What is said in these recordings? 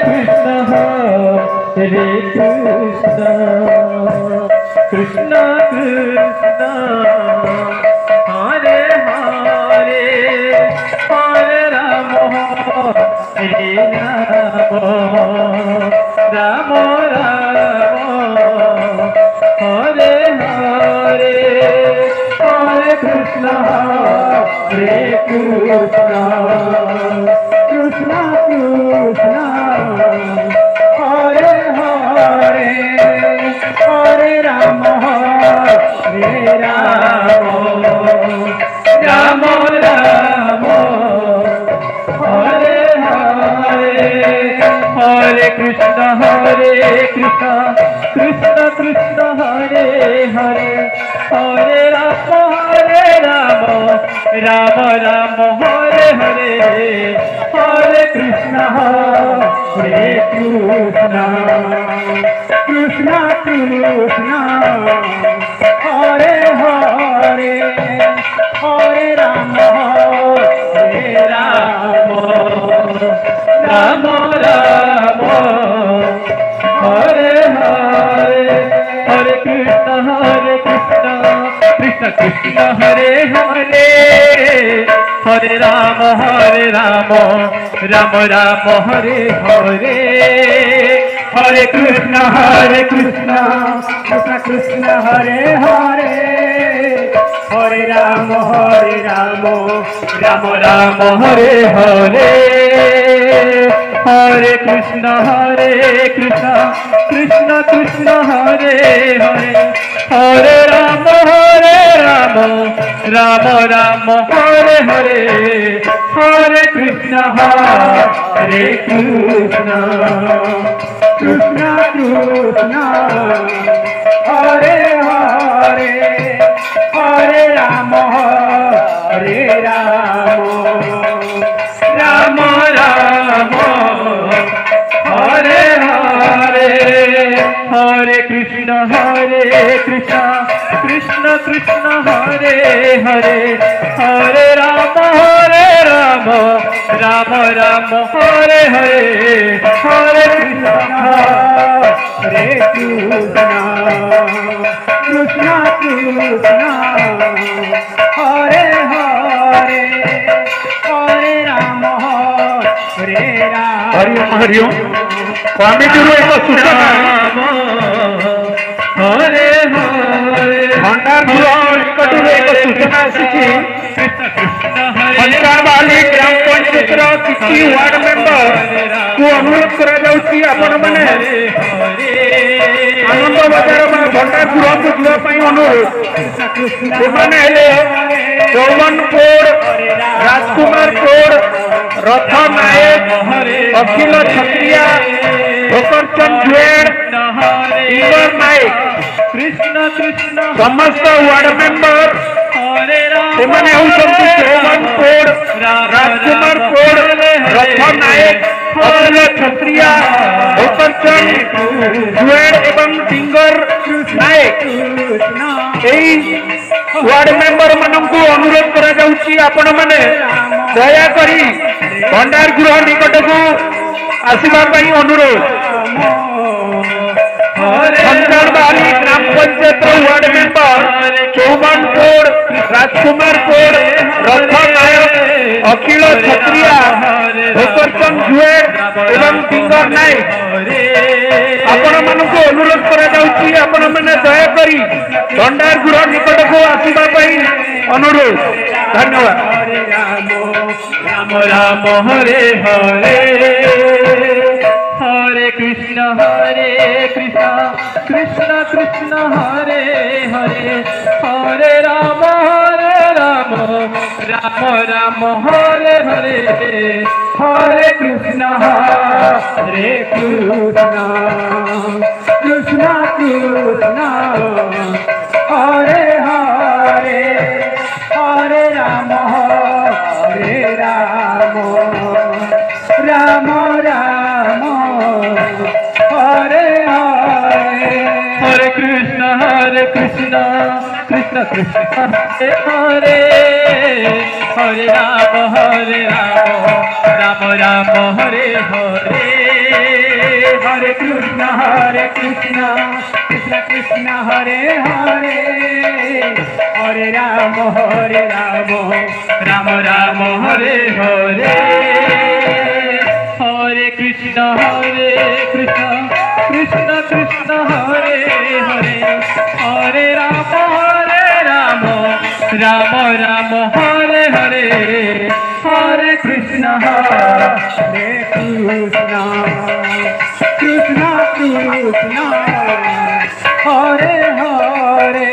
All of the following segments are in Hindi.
कृष्ण हरे कृष्ण कृष्ण कृष्ण हरे हरे हरे राम हरे राम राम राम हरे हरे हरे कृष्ण हरे कृष्ण कृष्ण कृष्ण हरे हरे हरे राम हरे राम राम राम हरे हरे हरे कृष्ण कृष्ण कृष्ण हरे हरे हरे राम राम राम हरे हरे हरे कृष्ण कृष्ण कृष्ण कृष्ण हरे हरे हरे राम राम राम हरे हरे हरे कृष्ण कृष्ण कृष्ण हरे हरे हरे राम राम राम हरे हरे हरे कृष्ण कृष्ण कृष्ण हरे हरे हरे राम राम राम हरे हरे हरे कृष्ण कृष्ण कृष्ण हरे हरे हरे राम राम राम हरे हरे हरे कृष्ण कृष्ण कृष्ण कृष्ण हरे हरे हरे राम राम राम हरे हरे हरे कृष्ण कृष्ण कृष्ण हरे हरे हरे राम राम राम हरे हरे हरे कृष्ण कृष्ण कृष्ण हरे हरे हरे राम हरिओम कमिटी एक सूचना हरे हरे निकट एक सूचना आसी संस्कार वाली ग्राम पंचायत किसी वार्ड मेंबर को अनुरोध करा आपण मैंने आनंद बजार में भंडारपुर को जावाई अनुरोध से चौवनपुर राजकुमारपुर रथ नायक अखिल छत्रिया भोकरचंद जुएड़ इंदर नायक कृष्ण कृष्ण समस्त वार्ड मेंबर चौवनपुर राजकुमारपुर रथ नायक अखिल छत्रिया भोकरचंद जुएड़ एवं डिंगर नायक वार्ड मेंबर मानक अनुरोध करा मैंने दयाकोरी भंडार गृह निकट को आसवाई अनुरोध संसारबाली ग्राम पंचायत वार्ड मेंबर चौवनपुर राजकुमारपुर रथ नायक अखिल छत्रिया भोकरचंद जुएड़ एवं डिंगर नायक आपण मानक अनुरोध करा मैंने दयाकोरी भंडार गृह निकट को आसवाई अनुरोध। धन्यवाद। राम राम हरे हरे हरे कृष्ण कृष्ण कृष्ण हरे हरे हरे राम राम राम हरे हरे हरे कृष्ण कृष्ण कृष्ण हरे हरे हरे राम राम राम हरे हरे हरे कृष्ण कृष्ण कृष्ण हरे हरे हरे राम राम राम हरे हरे कृष्ण कृष्ण हरे हरे हरे राम राम राम हरे हरे हरे कृष्ण कृष्ण कृष्ण हरे हरे हरे राम राम राम हरे हरे हरे कृष्ण कृष्ण हरे हरे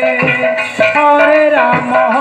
हरे राम